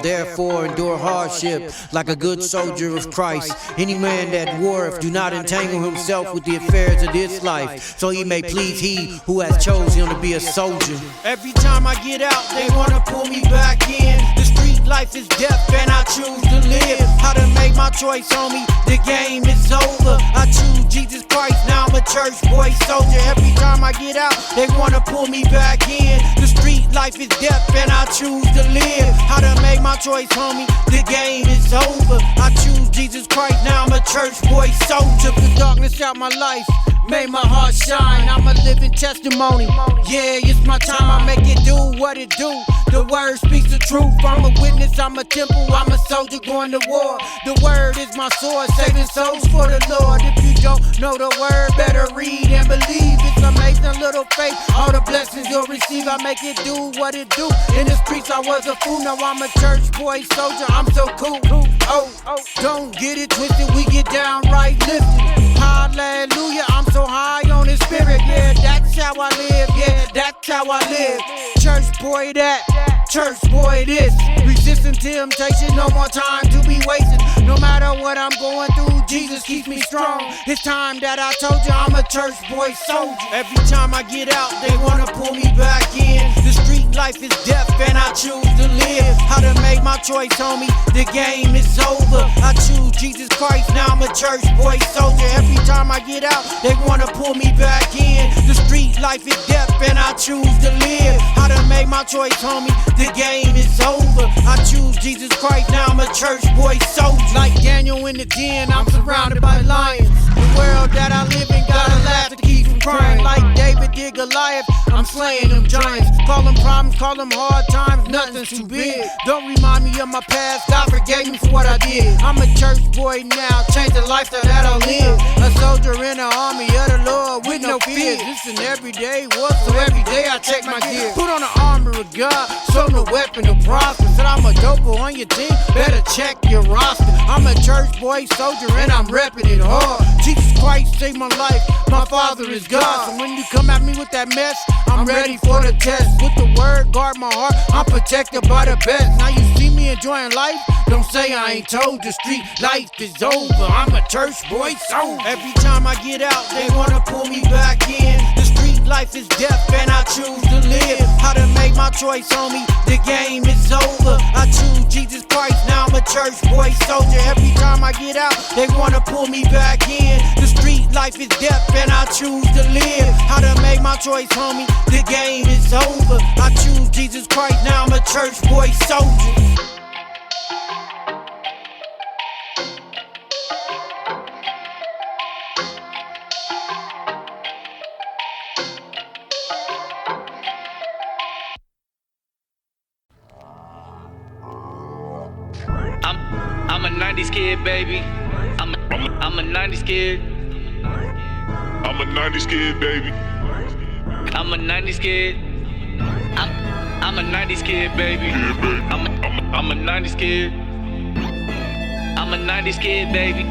therefore endure hardship like a good soldier of Christ. Any man that warreth do not entangle himself with the affairs of this life, so he may please he who has chosen him to be a soldier. Every time I get out, they wanna pull me back in. The street life is death and I choose to live. How to make my choice, homie, the game is over. I choose Jesus Christ, now I'm a church boy soldier. Every time I get out, they wanna pull me back in. The street life is death and I choose to live. How to make my choice, homie, the game is over. I choose Jesus Christ, now I'm a church boy soldier. Took the darkness out my life, made my heart shine. I'm a living testimony. Yeah, it's my time, I make it do what it do. The word speaks the truth. I'm a witness, I'm a temple, I'm a soldier going to war. The word is my sword, saving souls for the Lord. If you don't know the word, better read and believe. It's amazing little faith, all the blessings you'll receive. I make it do what it do. In the streets I was a fool, now I'm a church boy soldier. I'm so cool. Oh, don't get it twisted, we get downright lifted. Hallelujah, I'm so high on the spirit. Yeah, that's how I live. Yeah, that's how I live. Church boy that, church boy this. Resisting temptation, no more time to be wasted. No matter what I'm going through, Jesus keeps me strong. It's time that I told you I'm a church boy soldier. Every time I get out, they wanna pull me back in. The street life is death and I choose to live. How to make my choice, homie, the game is over. I choose Jesus Christ, now I'm a church boy soldier. Every time I get out, they wanna pull me back in. The street life is death and I choose to live. How to make my choice, homie, the game is over. I choose Jesus Christ, now I'm a church boy soldier. Like Daniel in the den, I'm surrounded by lions. The world that I live in gotta laugh to keep from crying. Like David did Goliath, I'm slaying them giants. Call them problems, call them hard times, nothing's too big. Don't remind me of my past, God forgave me for what I did. I'm a church boy now, change the lifestyle that I live. A soldier in the army of the Lord with no fears. It's an everyday war, so every day I check my gear. Put on the armor of God, show the weapon of prosper. Said I'm a doper on your team, better check your roster. I'm a church boy soldier and I'm repping it hard. Jesus Christ saved my life, my Father is God. So when you come at me with that mess, I'm ready for the test. With the word, guard my heart, I'm protected by the best. Now you see me enjoying life, don't say I ain't told. The street life is over, I'm a church boy soldier. Every time I get out, they wanna pull me back in. The street life is death and I choose to live. How to make my choice, homie, the game is over. I choose Jesus Christ, now I'm a church boy soldier. Every time I get out, they wanna pull me back in. The street life is death and I choose to live. How to make my choice, homie, the game is over. I choose Jesus Christ, now I'm a church boy soldier. I'm a 90s kid, baby. I'm a 90s kid. I'm a 90s kid, baby. I'm a 90s kid. I'm a 90s kid, baby. I'm a 90s kid. I'm a 90s kid, baby.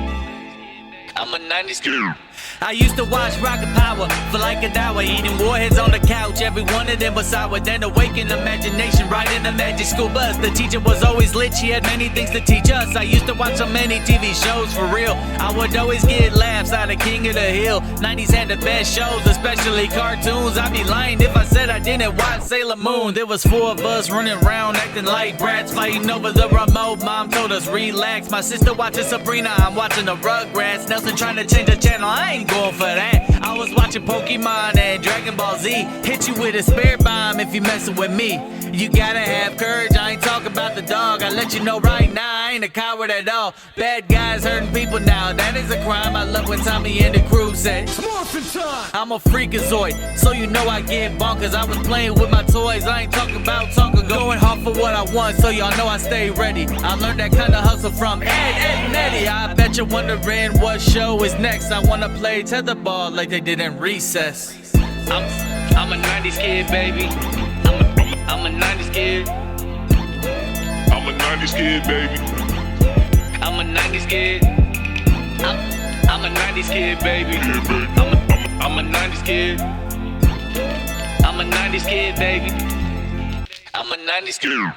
I'm a 90s kid. I used to watch Rocket Power for like an hour, eating warheads on the couch. Every one of them was sour. Then awakened imagination, riding the magic school bus. The teacher was always lit, she had many things to teach us. I used to watch so many TV shows for real. I would always get laughs out of King of the Hill. 90s had the best shows, especially cartoons. I'd be lying if I said I didn't watch Sailor Moon. There was 4 of us running around acting like brats, fighting over the remote. Mom told us relax. My sister watching Sabrina, I'm watching the Rugrats. Nelson trying to change the channel, I ain't going for that. I was watching Pokemon and Dragon Ball Z. Hit you with a spirit bomb if you messing with me. You gotta have courage, I ain't talking about the dog. I let you know right now, I ain't a coward at all. Bad guys hurting people now, that is a crime. I love when Tommy and the crew said I'm a freakazoid, so you know I get bonkers. I was playing with my toys, I ain't talking about Tonka. Going hard for what I want, so y'all know I stay ready. I learned that kind of hustle from Ed and Eddie. I bet you're wondering what show is next. I wanna play tetherball like they did in recess. I'm a 90s kid, baby. I'm a 90s kid. I'm a 90s kid, baby. I'm a 90s kid. I'm a 90s kid, baby. I'm a 90s kid. I'm a 90s kid, baby. I'm a 90s kid.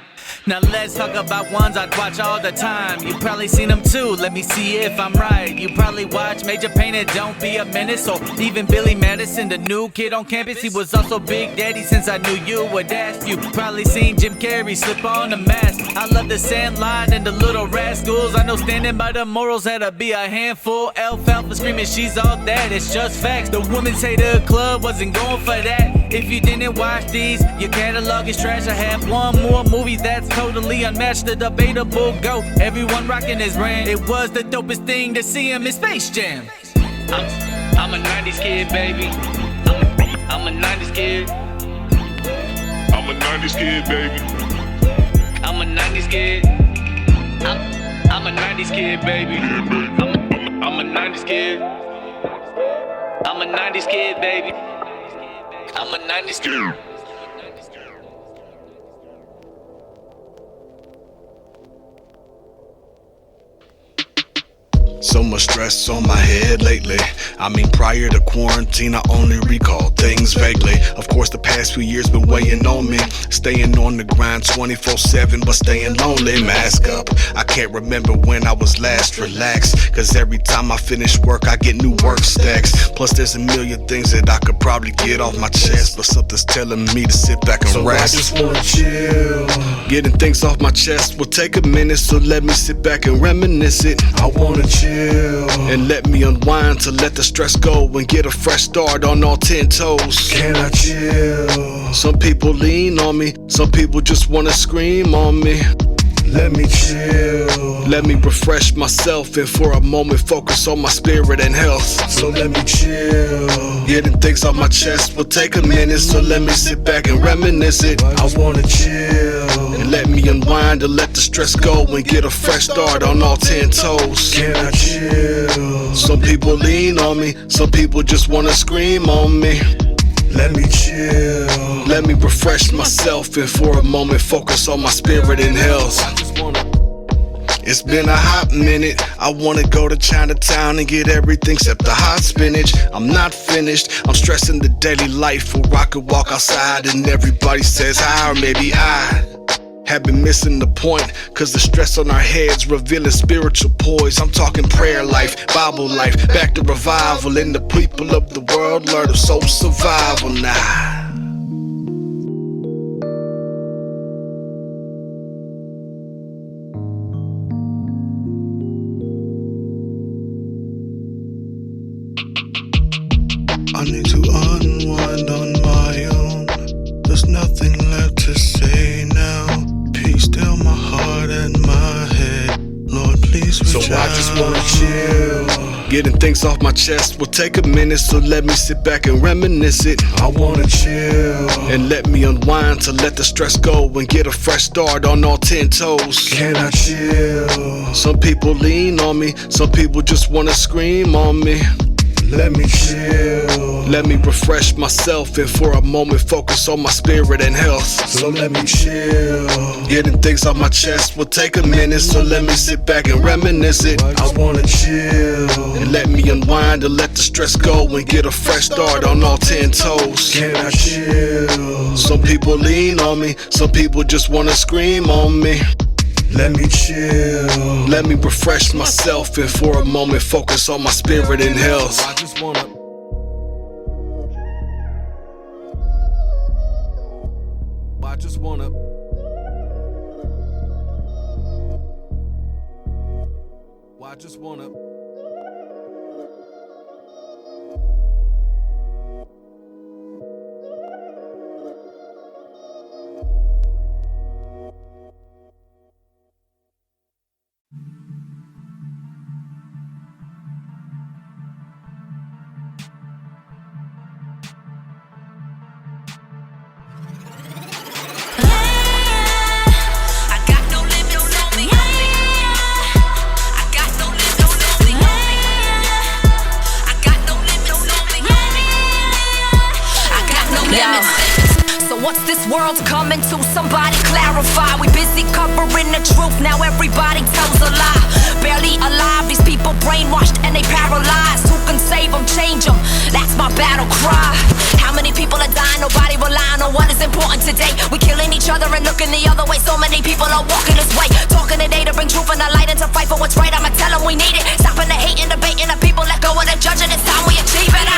Now let's talk about ones I'd watch all the time. You probably seen them too, let me see if I'm right. You probably watch Major Payne and Don't Be a Menace, or even Billy Madison, the new kid on campus. He was also Big Daddy since I knew you would ask. You probably seen Jim Carrey slip on a mask. I love the Sandlot and the Little Rascals. I know standing by the morals had to be a handful. Alfalfa screaming she's all that, it's just facts. The Women's Hater Club wasn't going for that. If you didn't watch these, your catalog is trash. I have one more movie that's totally unmatched, the debatable GOAT. Everyone rocking his brand. It was the dopest thing to see him in Space Jam. I'm a 90s kid, baby. I'm a 90s kid. I'm a 90s kid, baby. I'm a 90s kid. I'm a 90s kid, baby. I'm a 90s kid. I'm a 90s kid, baby. I'm a 90s kid. So much stress on my head lately. I mean, prior to quarantine, I only recall things vaguely. Of course, the past few years been weighing on me. Staying on the grind 24/7, but staying lonely. Mask up, I can't remember when I was last relaxed. Cause every time I finish work, I get new work stacks. Plus, there's a million things that I could probably get off my chest, but something's telling me to sit back and rest. I just wanna chill. Getting things off my chest will take a minute, so let me sit back and reminisce it. I wanna chill and let me unwind to let the stress go and get a fresh start on all 10 toes. Can I chill? Some people lean on me, some people just wanna scream on me. Let me chill. Let me refresh myself and for a moment focus on my spirit and health. So let me chill. Getting things off my chest will take a minute, so let me sit back and reminisce it. I wanna chill and let me unwind to let the stress go and get a fresh start on all 10 toes. Can I chill? Some people lean on me, some people just wanna scream on me. Let me chill. Let me refresh myself and for a moment focus on my spirit and health. It's been a hot minute. I wanna go to Chinatown and get everything except the hot spinach. I'm not finished, I'm stressing the daily life where I could walk outside and everybody says hi, or maybe I have been missing the point, cause the stress on our heads revealing spiritual poise. I'm talking prayer life, Bible life, back to revival, and the people of the world learn of soul survival now. I need to unwind on my own. There's nothing left to say now. Peace still my heart and my head. Lord, please reach So I just wanna chill. Getting things off my chest will take a minute, so let me sit back and reminisce it. I wanna chill and let me unwind to let the stress go and get a fresh start on all 10 toes. Can I chill? Some people lean on me, some people just wanna scream on me. Let me chill. Let me refresh myself and for a moment focus on my spirit and health. So let me chill. Getting things off my chest will take a minute, so let me sit back and reminisce it. I wanna chill and let me unwind to let the stress go and get a fresh start on all 10 toes. Can I chill? Some people lean on me, some people just wanna scream on me. Let me chill. Let me refresh myself and for a moment focus on my spirit and health. I just wanna What's this world coming to? Somebody clarify. We busy covering the truth, now everybody tells a lie. barely alive. These people brainwashed and they paralyzed. Who can save them, change them? That's my battle cry. How many people are dying? Nobody relying on what is important today. We killing each other and looking the other way. So many people are walking this way. Talking today to bring truth and the light and to fight for what's right. I'ma tell them we need it. Stopping the hate and debating the people. Let go of the judging. It's time we achieve it.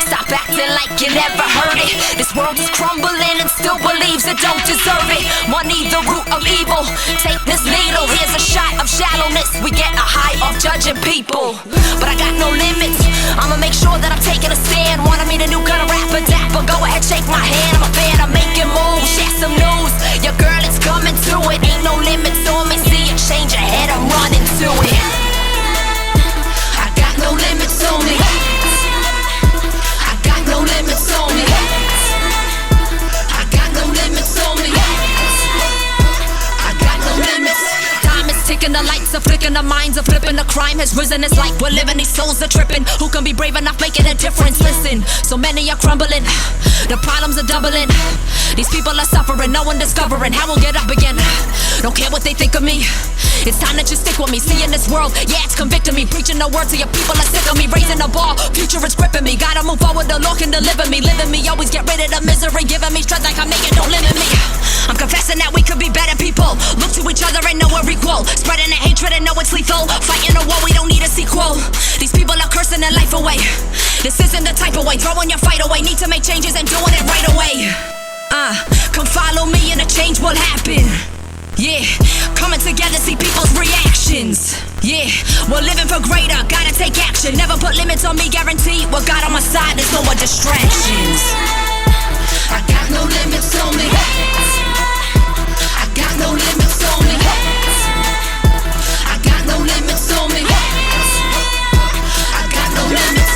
Stop acting like you never heard it. This world is crumbling and still believes it don't deserve it. Money the root of evil. Take this needle. Here's a shot of shallowness. We get a high off judging people. But I got no limits. I'ma make sure that I'm taking a stand. Wanna meet a new kind of rapper, dapper. Go ahead, shake my hand. I'm a fan, I'm making moves. Share some news. Your girl is coming to it. Ain't no limits on me. See it change ahead, I'm running to it. I got no limits on me. I got no limits on me. I got no limits on me. I got no limits. Time is ticking, the lights are flicking, the minds are flipping. The crime has risen, it's like we're living, these souls are tripping. Who can be brave enough, making a difference? Listen, so many are crumbling, the problems are doubling. These people are suffering, no one discovering how we'll get up again. Don't care what they think of me. It's time that you stick with me. See in this world, yeah, it's convicting me. Preaching the word to your people are sick of me. Raising the bar, future is gripping me. Gotta move forward, the Lord can deliver me. Living me, always get rid of the misery. Giving me strength like I make it, don't limit me. I'm confessing that we could be better people. Look to each other and know we're equal. Spreading the hatred and know it's lethal. Fighting a war, we don't need a sequel. These people are cursing their life away. This isn't the type of way. Throwing your fight away. Need to make changes and doing it right away. Come follow me and a change will happen. Yeah, coming together, see people's reactions. Yeah, we're living for greater, gotta take action. Never put limits on me, guaranteed. What God on my side, there's no more distractions. I got no limits on me. I got no limits on me. I got no limits on me. I got no limits.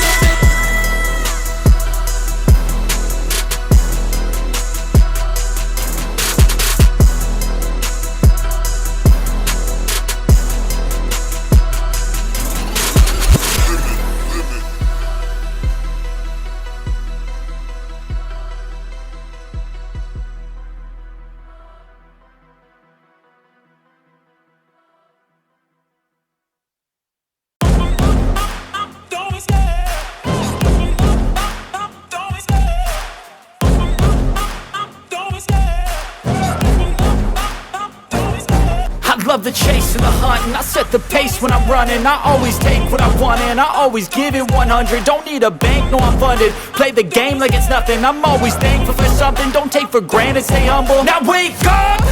Love the chase and the hunt, and I set the pace when I'm running. I always take what I want and I always give it 100. Don't need a bank, no I'm funded. Play the game like it's nothing. I'm always thankful for something. Don't take for granted, stay humble. Now wake up!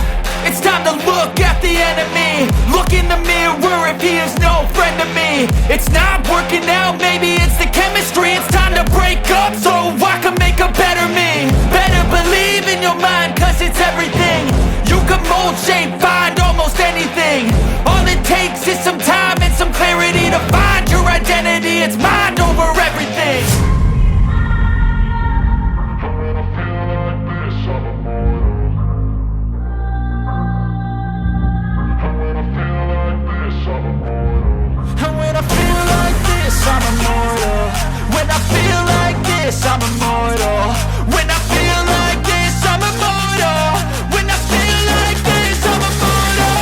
It's time to look at the enemy. Look in the mirror if he is no friend to me. It's not working out, maybe it's the chemistry. It's time to break up so I can make a better me. Better believe in your mind, cause it's everything. You can mold, shape, find almost anything. All it takes is some time and some clarity to find your identity. It's mind over everything. And when I feel like this, I'm immortal. When I feel like this, I'm immortal. When I feel like this, I'm immortal. When I feel like this, I'm immortal.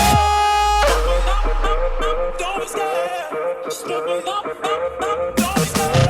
Don't be scared. Just look up. Don't be scared.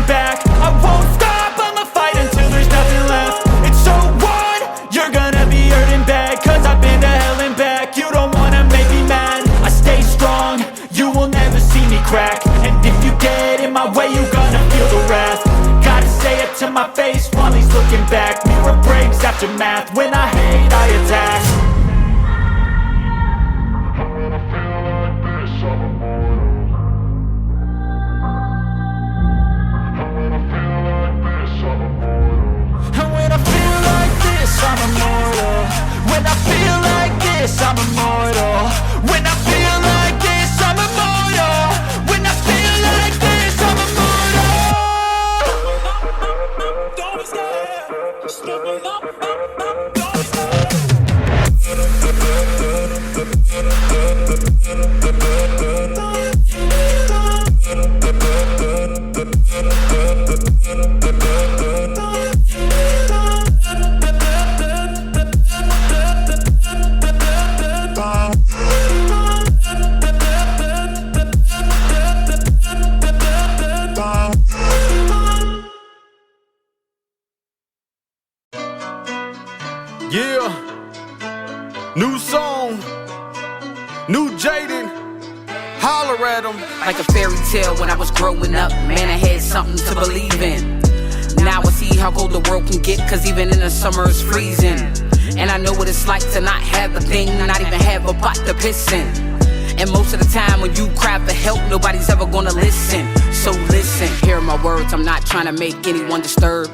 Back. I won't stop, I'ma fight until there's nothing left. It's so on, you're gonna be hurting bad. Cause I've been to hell and back. You don't wanna make me mad. I stay strong, you will never see me crack. And if you get in my way, you're gonna feel the wrath. Gotta say it to my face while he's looking back. Mirror breaks after math. When I hate, I attack. I'm immortal. When I feel like this, I'm immortal. When I feel like this, I'm immortal. When I feel like this, holler at them. Like a fairy tale when I was growing up, man, I had something to believe in. Now I see how cold the world can get, cause even in the summer it's freezing. And I know what it's like to not have a thing, not even have a pot to piss in. And most of the time when you cry for help, nobody's ever gonna listen. So listen, hear my words, I'm not trying to make anyone disturbed,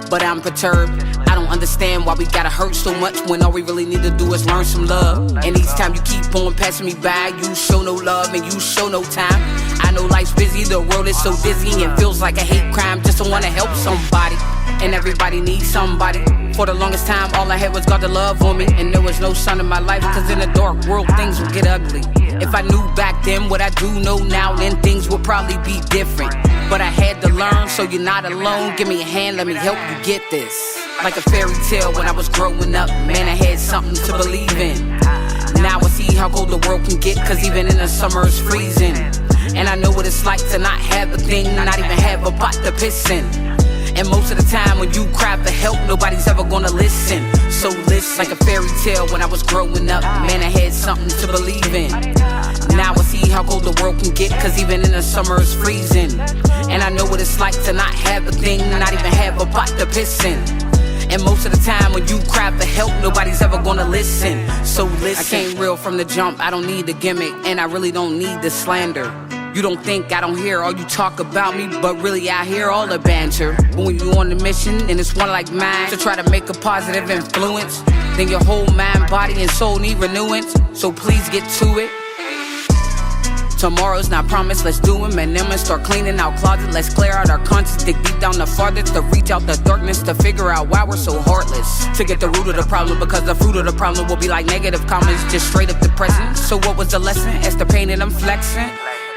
but I'm perturbed. I don't understand why we gotta hurt so much when all we really need to do is learn some love. And each time you keep on passing me by, you show no love and you show no time. I know life's busy, the world is so dizzy, and feels like a hate crime just to wanna help somebody. And everybody needs somebody. For the longest time, all I had was God to love on me, and there was no sun in my life, cause in a dark world things will get ugly. If I knew back then what I do know now, then things would probably be different. But I had to learn, so you're not alone. Give me a hand, let me help you get this. Like a fairy tale when I was growing up, man, I had something to believe in. Now I see how cold the world can get, cause even in the summer it's freezing. And I know what it's like to not have a thing, not even have a pot to piss in. And most of the time when you cry for help, nobody's ever gonna listen. So listen, like a fairy tale when I was growing up, man, I had something to believe in. Now I see how cold the world can get, cause even in the summer it's freezing. And I know what it's like to not have a thing, not even have a pot to piss in. And most of the time when you cry for help, nobody's ever gonna listen. So listen, I came real from the jump, I don't need the gimmick, and I really don't need the slander. You don't think I don't hear all you talk about me, but really I hear all the banter. But when you on the mission, and it's one like mine, to try to make a positive influence, then your whole mind, body, and soul need renewance. So please get to it. Tomorrow's not promised, let's do them and them and start cleaning out closets. Let's clear out our conscience, dig deep down the farthest, to reach out the darkness, to figure out why we're so heartless. To get the root of the problem, because the fruit of the problem will be like negative comments, just straight up depressing. So what was the lesson? It's the pain that I'm flexing.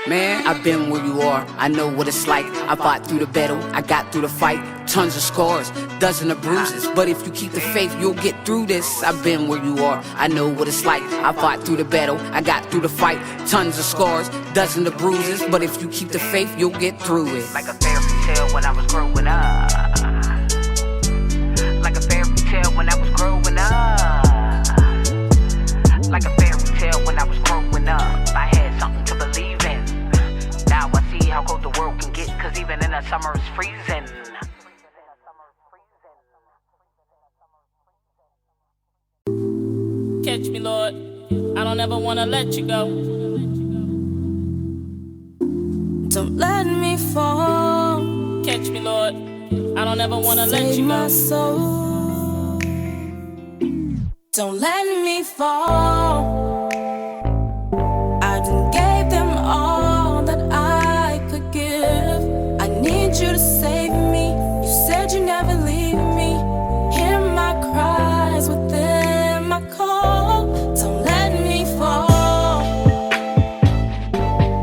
Man, I've been where you are, I know what it's like. I fought through the battle, I got through the fight. Tons of scars, dozens of bruises, but if you keep the faith, you'll get through this. I've been where you are, I know what it's like. I fought through the battle, I got through the fight. Tons of scars, dozens of bruises, but if you keep the faith, you'll get through it. Like a fairy tale when I was growing up. Like a fairy tale when I was growing up. Like a fairy tale when I was growing up. I had something to believe in. Now I see how cold the world can get, cause even in the summer it's freezing. Catch me, Lord, I don't ever wanna let you go. Don't let me fall. Catch me, Lord, I don't ever wanna let you go. My soul. Don't let me fall. I done gave them all that I could give. I need you to save me. You said you never leave me. Hear my cries within my call. Don't let me fall.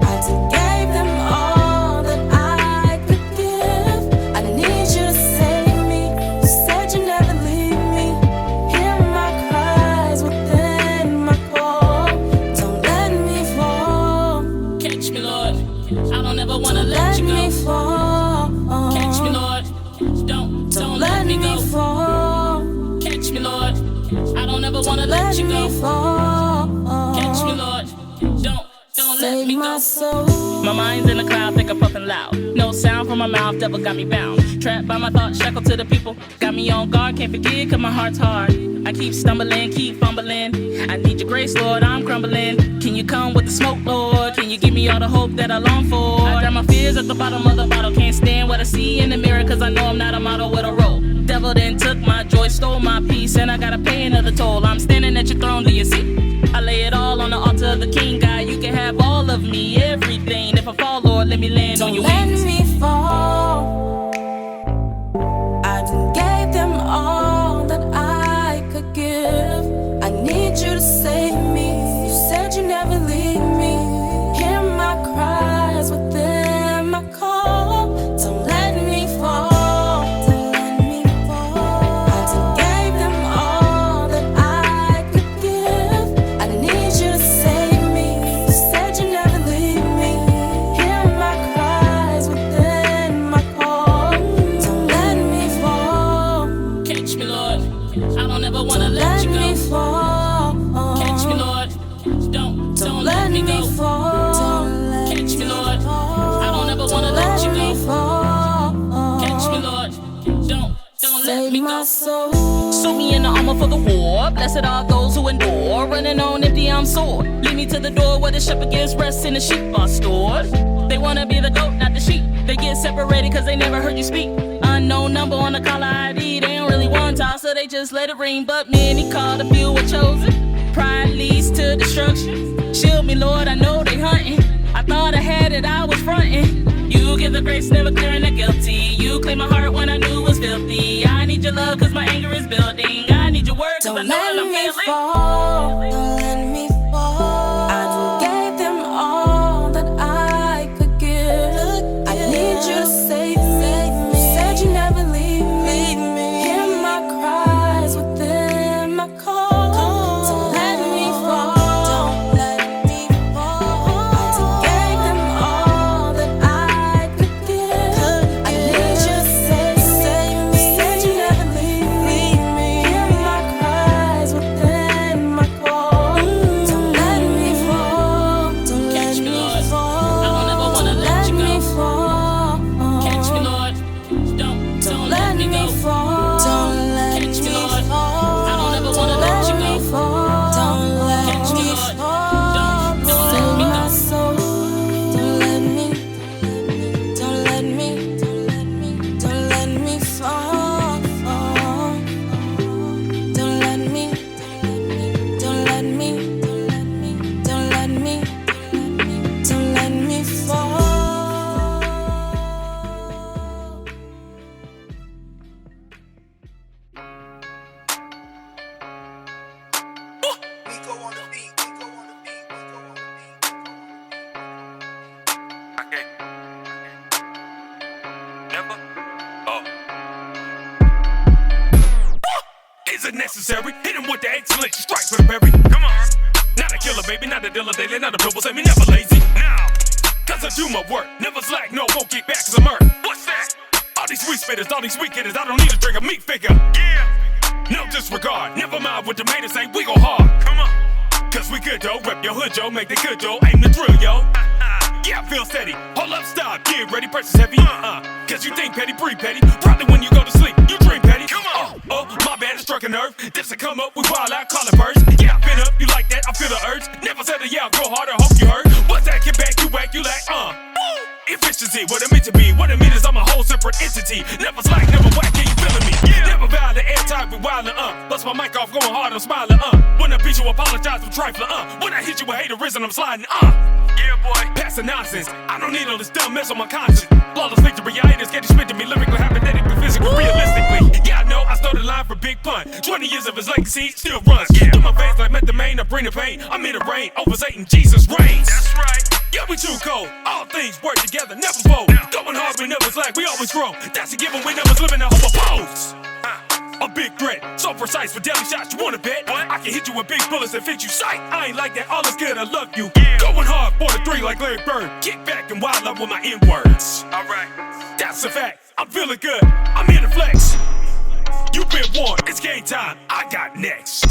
I done gave them all that I could give. I need you to save me. You said you never leave me. Hear my cries within my call. Don't let me fall. Catch me, Lord, I don't ever wanna let you go. Catch me, Lord, don't let me go. Catch me, Lord, I don't ever wanna let you go. Catch me, Lord, don't let me go. My mind's in the cloud, think I'm puffing loud. No sound from my mouth, devil got me bound. Trapped by my thoughts, shackled to the people. Got me on guard, can't forget, cause my heart's hard. I keep stumbling, keep fumbling. I need your grace, Lord, I'm crumbling. Can you come with the smoke, Lord? Can you give me all the hope that I long for? I drown my fears at the bottom of the bottle. Can't stand what I see in the mirror, cause I know I'm not a model with a role. Devil then took my joy, stole my peace, and I gotta pay another toll. I'm standing at your throne, do you see? I lay it all on the altar of the King, God. You can have all of me, everything. If I fall, Lord, let me land on your wings. Don't let me fall. I done gave them all that I could give. I need you to save me. You said you never leave me. Hear my cries within my call. Don't let me fall. Don't let me fall. I done gave them all that I could give. I need you to save me. You said you never leave me. Hear my cries within my soul. Suit me in the armor for the war. Blessed are those who endure. Running on empty, I'm sore. Lead me to the door where the shepherd gives rest and the sheep are stored. They wanna be the goat, not the sheep. They get separated cause they never heard you speak. Unknown number on the caller ID. They don't really want to talk, so they just let it ring. But many called, a few were chosen. Pride leads to destruction. Shield me, Lord, I know they hunting. I thought I had it, I was fronting. You give the grace, never clearing the guilty. You clean my heart when I knew it was filthy. I need your love cause my anger is building. I need your word cause I know what I'm feeling. Don't let me fall. I done gave them all that I could give. I need you to save me. You said you never leave me. Hear my cries within my call. Don't let me fall. Don't let me fall. I done gave them all that I could give. I need you to save me. You said you never leave me. Hear my cries within my call. Don't let me fall. Don't let me fall. I don't ever wanna let you go. Fall. Catch me, Lord. Don't let me go. Fall. Don't let Catch me, me Lord. fall. I don't ever wanna let you go. Don't let Catch me, me Lord. fall. Don't let me My go. soul. Don't let me. Don't let me. Don't let me fall. Don't let me. Don't let me. Don't let me. Don't let me fall. Is it necessary? Hit him with the excellent strike for the berry. Come on. Not a killer, baby, not a dealer daily, not a purple, say me never lazy. Now, cause I do my work, never slack, no, won't get back cause I'm hurt. What's that? All these sweet spitters, all these weak hitters, I don't need to drink a meat figure. Yeah. No disregard, never mind what the haters say, we go hard. Come on. Cause we good, yo, rep your hood, yo, make the good, yo, aim the drill, yo. Yeah, I feel steady. Hold up, stop, get ready, press is heavy. Cause you think petty, breathe petty. Probably when you go to sleep, you dream petty. Come on. Oh, my bad, it struck a nerve. This to come up, we wild out, call it burst. Yeah, I been up, you like that, I feel the urge. Never said it, yeah, go harder, hope you heard. What's that, get back, you whack, you like, efficiency, what it meant to be. What it mean is I'm a whole separate entity. Never slack, never whack, yeah, you feeling me. Yeah. Never violent, airtight, we wildin', Bust my mic off, going hard, I'm smiling, When I beat you, apologize for trifling, When I hit you with haters and I'm sliding, Yeah, boy, pass the nonsense. I don't need all this dumb mess on my conscience. Flawless victory, I ain't as getting spit to me, lyrical, hypothetically, physically, realistically. Yeah, I know, I stole the line for Big Pun. 20 years of his legacy still runs. Do my veins like meth the main, I bring the pain. I'm in the rain, over Satan, Jesus reigns. That's right. Yeah, we too cold. All things work together, never fold. Going hard, we never slack, we always grow. That's a given, we never living a hope opposed. A big threat, so precise for daily shots. You wanna bet? What? I can hit you with big bullets that fit you sight. I ain't like that, all is good, I love you. Yeah. Going hard for the 3 like Larry Bird. Kick back and wild up with my N-words. Alright, that's a fact. I'm feeling good, I'm here to flex. You've been warned, it's game time. I got next.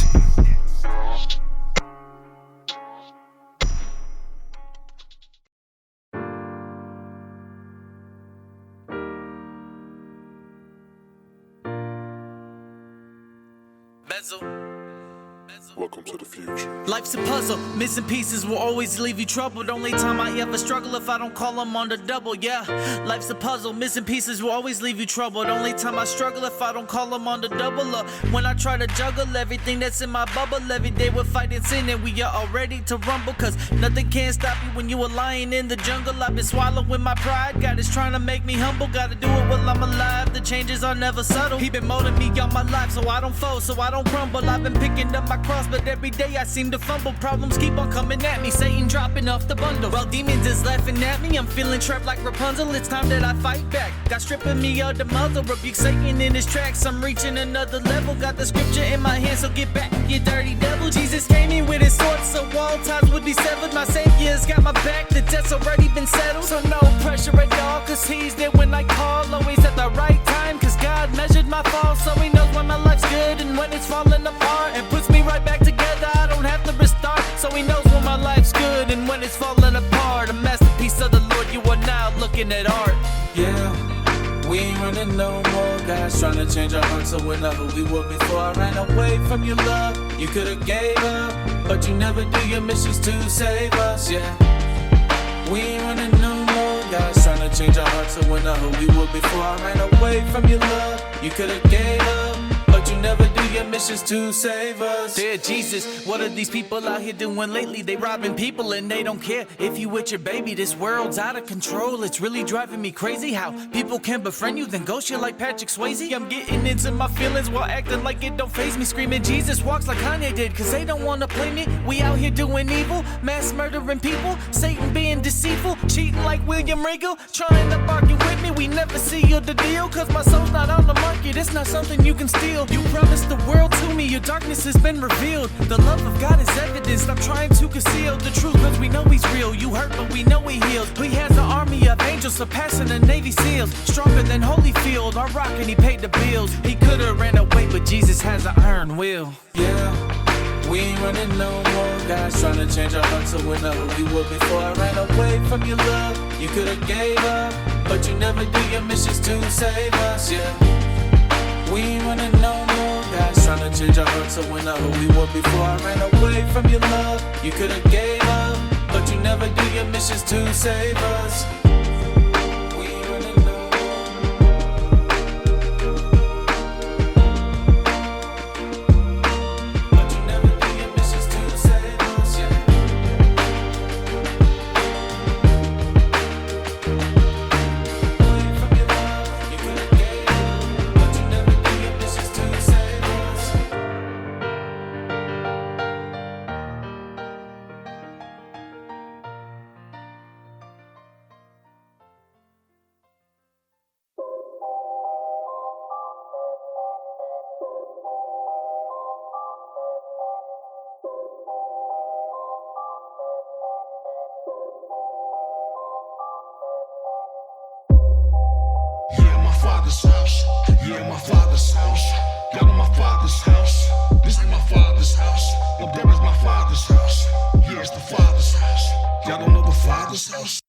Welcome to the future. Life's a puzzle, missing pieces will always leave you troubled. Only time I ever struggle if I don't call them on the double, yeah. Life's a puzzle, missing pieces will always leave you troubled. Only time I struggle if I don't call them on the double. When I try to juggle everything that's in my bubble, every day we're fighting sin and we are all ready to rumble. Cause nothing can stop you when you a lion in the jungle. I've been swallowing my pride, God is trying to make me humble. Gotta do it while I'm alive, the changes are never subtle. He been molding me all my life so I don't fold, so I don't crumble. I've been picking up my cross, but every day I seem to fumble. Problems keep on coming at me, Satan dropping off the bundle. While demons is laughing at me, I'm feeling trapped like Rapunzel. It's time that I fight back. God stripping me of the muzzle, rebuke Satan in his tracks. I'm reaching another level, got the scripture in my hand, so get back, you dirty devil. Jesus came in with his sword, so all ties would be severed. My savior's got my back, the debt's already been settled. So no pressure at all, cause he's there when I call. Always at the right time, cause God measured my fall. So he knows when my life's good and when it's falling apart, and puts me right back together, I don't have to restart. So he knows when my life's good and when it's falling apart. A masterpiece of the Lord, you are now looking at art. Yeah, We ain't running no more, guys trying to change our hearts, so we're not who we were before. I ran away from your love, you could've gave up, but you never do your missions to save us, yeah. We ain't running no more, guys trying to change our hearts, so we're not who we were before. I ran away from your love, you could've gave up, but you never do your missions to save us. Dear Jesus, what are these people out here doing lately? They robbing people and they don't care if you with your baby. This world's out of control, it's really driving me crazy how people can befriend you, then ghost you like Patrick Swayze. I'm getting into my feelings while acting like it don't faze me. Screaming Jesus walks like Kanye did, cause they don't wanna play me. We out here doing evil, mass murdering people, Satan being deceitful, cheating like William Regal, trying to bargain with me. We never seal the deal, cause my soul's not on the market, it's not something you can steal. You promised the world to me, your darkness has been revealed. The love of God is evidence, stop trying to conceal the truth, cause we know he's real. You hurt, but we know he heals. He has an army of angels surpassing the Navy SEALs, stronger than Holyfield, our rock, and he paid the bills. He could've ran away, but Jesus has an iron will. Yeah, we ain't running no more, guys trying to change our hearts, so we're not who we were before. I ran away from your love, you could've gave up, but you never do your missions to save us, yeah. We ain't running no more, guys trying to change our hearts, so we're not who we were before. I ran away from your love, you could've gave up, but you never do your missions to save us. House. Yeah, my father's house. Y'all know my father's house. This ain't my father's house. Up there is my father's house. Yeah, it's the father's house. Y'all don't know the father's house.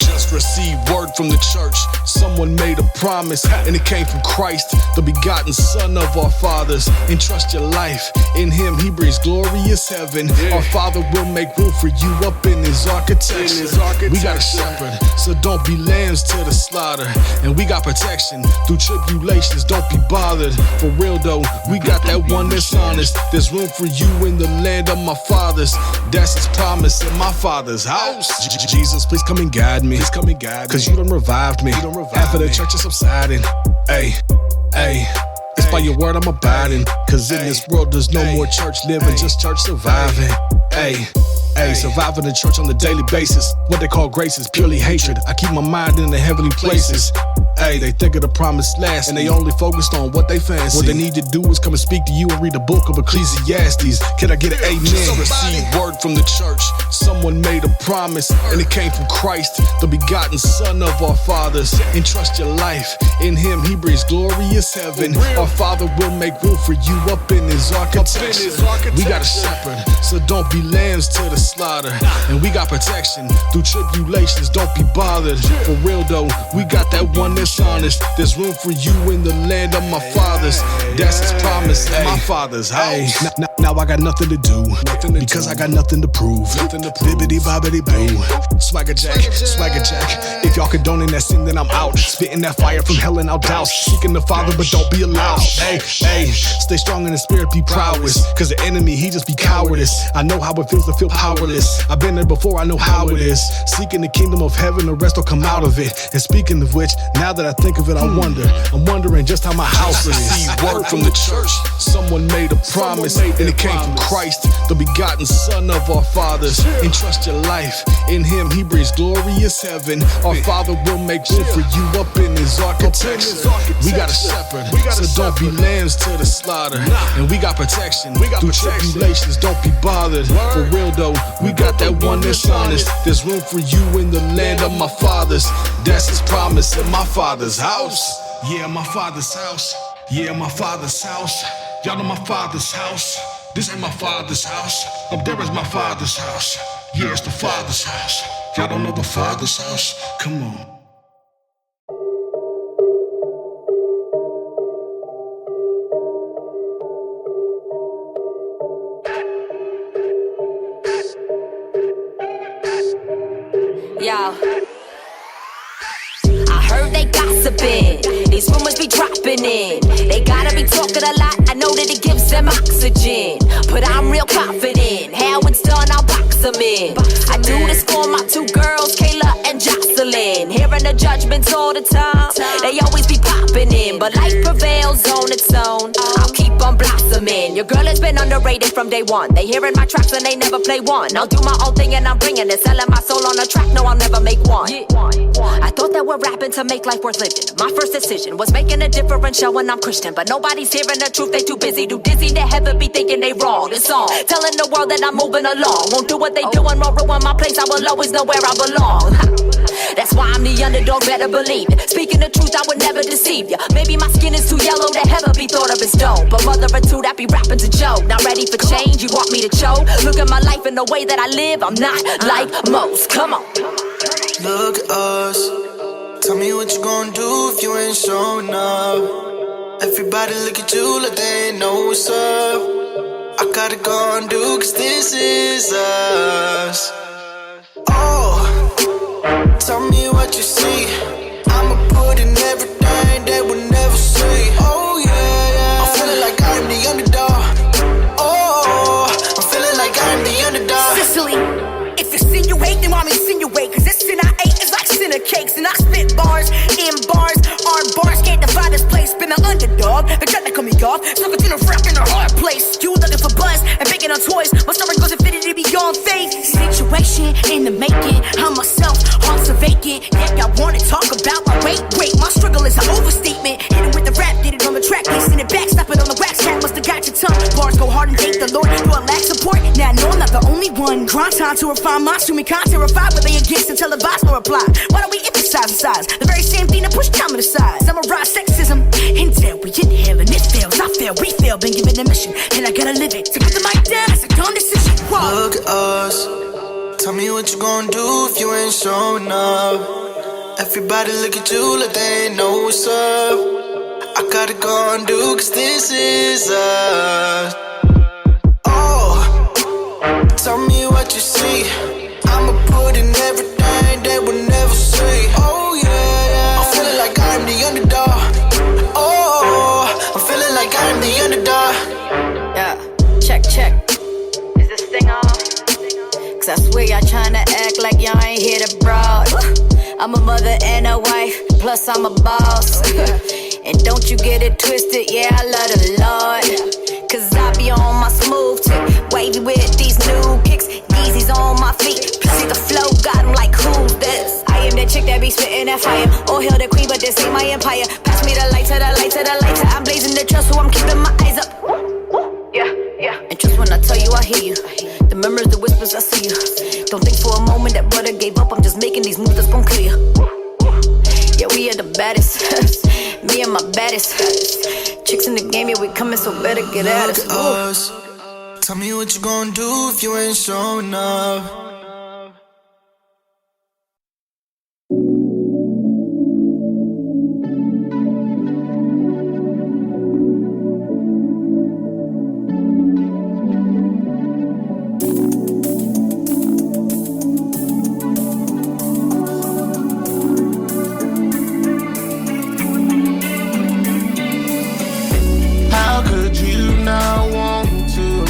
Just received word from the church. Someone made a promise, and it came from Christ, the begotten Son of our fathers. Entrust your life in Him, He brings glorious heaven. Our Father will make room for you up in His architecture. We got a shepherd, so don't be lambs to the slaughter. And we got protection through tribulations, don't be bothered. For real though, we got that one that's honest. There's room for you in the land of my fathers. That's His promise in my Father's house. Jesus, please come and guide me. Please come and guide me. Cause you done revived me. After the church is subsiding. Ay, ay. It's by your word I'm abiding. Cause in this world there's no more church living, just church surviving. Ay. Ay, surviving the church on a daily basis. What they call grace is purely hatred. I keep my mind in the heavenly places. Ay, they think of the promised last, and they only focused on what they fancy. What they need to do is come and speak to you and read the book of Ecclesiastes. Can I get an amen? So receive word from the church. Someone made a promise, and it came from Christ, the begotten Son of our fathers. Entrust your life in Him, He brings glorious heaven. Our Father will make room for you up in His architecture. We got a shepherd, so don't be lambs to the slaughter. And we got protection through tribulations, don't be bothered. For real though, we got that one that's honest. There's room for you in the land of my fathers. That's His promise in my Father's house. Now I got nothing to do, because I got nothing to prove. Bibbidi bobbidi boo. Swagger Jack. If y'all condoning that sin, then I'm out. Spitting that fire from hell and I'll douse. Seeking the Father, but don't be allowed. Hey, stay strong in the spirit, be prowess. Cause the enemy, he just be cowardice. I know how it feels to feel powerless. I've been there before, I know how it is. Seeking the kingdom of heaven, the rest will come out of it. And speaking of which, now that I think of it, I'm wondering just how my house is. Receive word from the church. Someone made a promise, and it came from Christ, the begotten Son of our fathers. Entrust your life in Him, He brings glorious heaven. Our Father will make room for you up in His architecture. We got a shepherd, so don't be lambs to the slaughter. And we got protection through tribulations, don't be bothered. For real though, we got that one that's honest. There's room for you in the land of my fathers. That's His promise in my Father's house. Yeah, my Father's house. Yeah, my Father's house. Y'all know my Father's house. This ain't my Father's house. Up there is my Father's house. Yeah, it's the Father's house. Y'all don't know the Father's house? Come on. that they gossiping. These rumors be dropping in. They gotta be talking a lot, I know that it gives them oxygen. But I'm real confident, how it's done, I'll box them in. I do this for my two girls, Kayla and Jocelyn. Hearing the judgments all the time, they always be popping in. But life prevails on its own, I'll keep on blossoming. Your girl has been underrated from day one. They hearing my tracks and they never play one. I'll do my own thing and I'm bringing it, selling my soul on a track, no I'll never make one. I thought that we're rapping to make life worth living. My first decision was making a difference, showing I'm Christian. But nobody's hearing the truth, they too busy. Too dizzy to heaven, be thinking they wrong. The song, telling the world that I'm moving along. Won't do what they do and won't ruin my place, I will always know where I belong. That's why I'm the underdog, better believe it. Speaking the truth, I would never deceive ya. Maybe my skin is too yellow to ever be thought of as dope. But mother or two that be rapping to joke. Not ready for change, you want me to choke? Look at my life and the way that I live, I'm not like most. Come on. Look at us. Tell me what you gon' do if you ain't showing up. Everybody look at you like they ain't know what's up. I gotta go and do, cause this is us. Oh, tell me what you see. I'ma put in everything they will never see. Oh yeah, yeah. I'm feeling like I'm the underdog. Oh, I'm feeling like I'm the underdog. Sicily, if insinuate, then why me insinuate? Cause this sin I ate is like sinner cakes. And I spit bars, in bars, arm bars. Can't divide this place, been an underdog. They try to cut me off, so continue rocking a hard place. You looking for buzz and picking on toys. My stomach goes infinity beyond faith. Situation in the making, I'm myself, hearts are vacant. Yeah, I wanna talk about my weight. My struggle is an overstatement. Hit it with the rap, get it on the track, send it back, stop it on the wax cat. Must've got your tongue. Bars go hard and thank the Lord. Do I lack support? Now I know I'm not the only one. Grind time to refine my streaming content. Terrified where they against and televised no reply. Why don't we emphasize the size? The very same thing that push time to the size. I'm a rise sexism. Intel, we inhale and it fails. I fail, we fail, been given a mission. And I gotta live it. To put the mic down, it's a dumb decision. Whoa. Look at us. Tell me what you gon' do if you ain't showing up. Everybody look at you like they ain't know what's up. I gotta go and do, cause this is us. Oh, tell me what you see. I'ma put in everything they will never see. Oh yeah, yeah. I'm feeling like I'm the underdog. Oh, I'm feeling like I'm the underdog. Yeah, check. Is this thing on? Cause I swear y'all tryna act like y'all ain't here to brawl. I'm a mother and a wife, plus I'm a boss. And don't you get it twisted, yeah, I love the Lord. Cause I be on my smooth tip, wavy with these new kicks. Yeezys on my feet, see the flow, got 'em like who's this? I am that chick that be spitting that fire. Oh, hell the queen, but this ain't my empire. Pass me the light to the light to the light to. I'm blazing the trail, so I'm keeping my eyes up. Yeah. And trust when I tell you, I hear you. The murmurs, the whispers, I see you. Don't think for a moment that brother gave up. I'm just making these moves that's gon' kill you. Yeah, we are the baddest. Me and my baddest. Chicks in the game, yeah, we coming, so better get at us. Look at us. Tell me what you gon' do if you ain't showing up. How could you not want to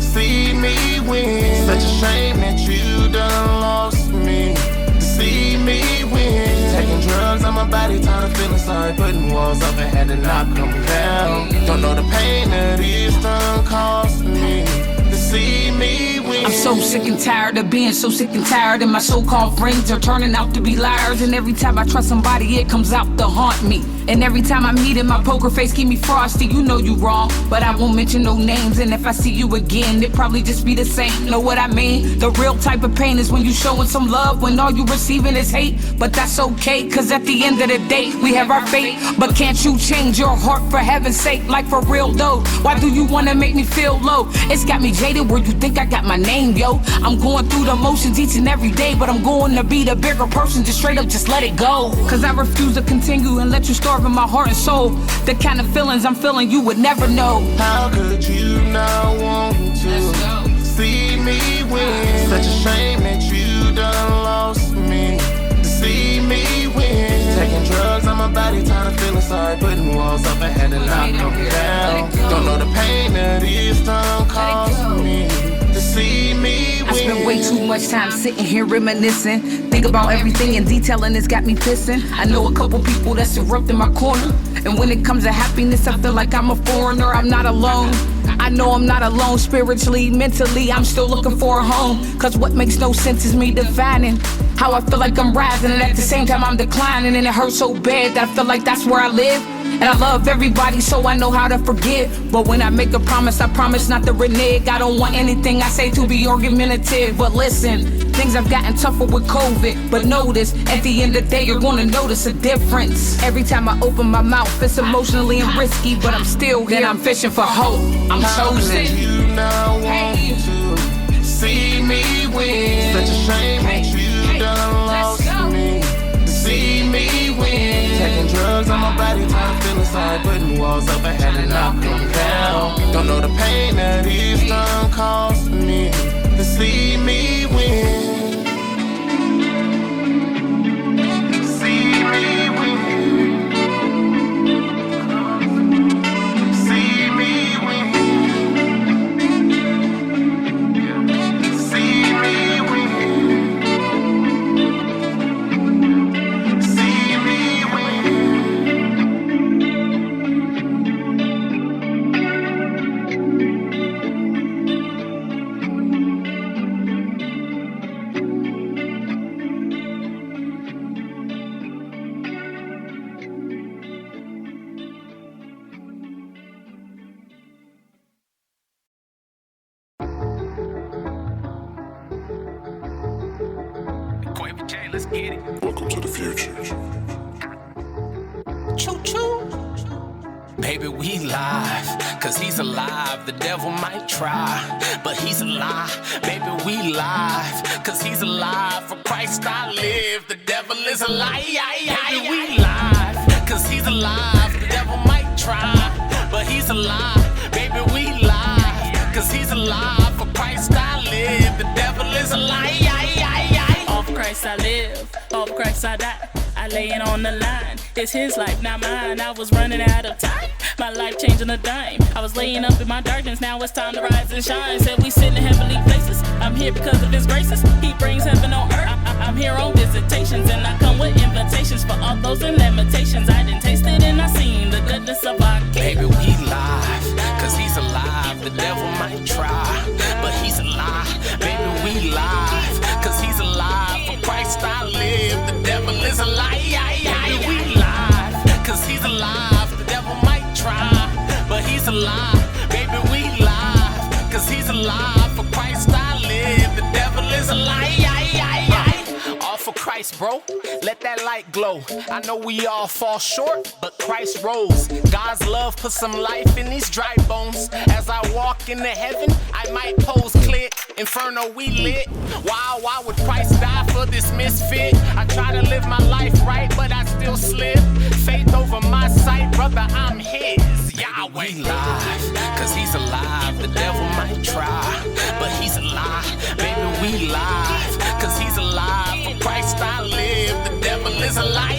see me win? Such a shame that you done lost me. To see me win. Taking drugs on my body, tired of feeling sorry. Putting walls up and had to knock them down. Don't know the pain that these done cost me. To see me win. I'm so sick and tired of being so sick and tired. And my so-called friends are turning out to be liars. And every time I trust somebody, it comes out to haunt me. And every time I meet him, my poker face keep me frosty. You know you wrong, but I won't mention no names. And if I see you again, it probably just be the same. Know what I mean? The real type of pain is when you showing some love, when all you receiving is hate. But that's okay, cause at the end of the day, we have our fate. But can't you change your heart for heaven's sake? Like for real though, why do you wanna make me feel low? It's got me jaded where you think I got my name, yo. I'm going through the motions each and every day, but I'm going to be the bigger person, just straight up, just let it go. Cause I refuse to continue and let you starve in my heart and soul. The kind of feelings I'm feeling you would never know. How could you not want to see me win? Such a shame that you done lost me. To see me win. Taking drugs on started putting walls up, I had to knock them down. Don't know the pain that these done caused me to see me win. I spend way too much time sitting here reminiscing. Think about everything in detail and it's got me pissing. I know a couple people that's erupt in my corner. And when it comes to happiness, I feel like I'm a foreigner, I'm not alone. I know I'm not alone spiritually, mentally, I'm still looking for a home. Cause what makes no sense is me defining how I feel like I'm rising and at the same time I'm declining. And it hurts so bad that I feel like that's where I live. And I love everybody so I know how to forgive. But when I make a promise, I promise not to renege. I don't want anything I say to be argumentative. But listen, things have gotten tougher with COVID. But notice, at the end of the day, you're gonna notice a difference. Every time I open my mouth, it's emotionally and risky. But I'm still here, I'm fishing for hope. I'm chosen. You now want to see me win. Such a shame that you done lost me. To see me win. Taking drugs on my body, time feeling sorry, putting walls up, I had to knock them down. Don't know the pain that these done caused me. To see me win. See me win. See me win. See me win. See me win. QuavaJ, let's get it. Welcome to the future. Choo choo. Baby, we live, cause he's alive. The devil might try, but he's alive. Baby, we live, cause he's alive. For Christ I live, the devil is a lie. Baby, we live, cause he's alive. The devil might try, but he's alive. Baby, we live, cause he's alive. For Christ I live, the devil is a lie. All for Christ I live, all for Christ I die. I laying on the line, it's his life, not mine. I was running out of time, my life changing a dime. I was laying up in my darkness, now it's time to rise and shine. Said we sit in heavenly places, I'm here because of his graces. He brings heaven on earth, I'm here on visitations. And I come with invitations for all those in limitations. I done tasted and I seen the goodness of our King. Baby, we live, cause he's alive. The devil might try, but he's alive. Baby, we live, cause he's alive. For Christ I live, the devil is a lie. Baby, we live, cause he's alive. The devil might try, but he's alive. Baby, we live, cause he's alive. For Christ I live, the devil is a lie. All for Christ, bro, let that light glow. I know we all fall short, but Christ rose. God's love put some life in these dry bones. As I walk into heaven, I might pose clear. Inferno, we lit. Why would Christ die for this misfit? I try to live my life right, but I still slip. Faith over my sight, brother, I'm his. Yahweh. We live, cause he's alive. The devil might try, but he's alive. Baby, we live, cause he's alive. For Christ I live, the devil is a lie.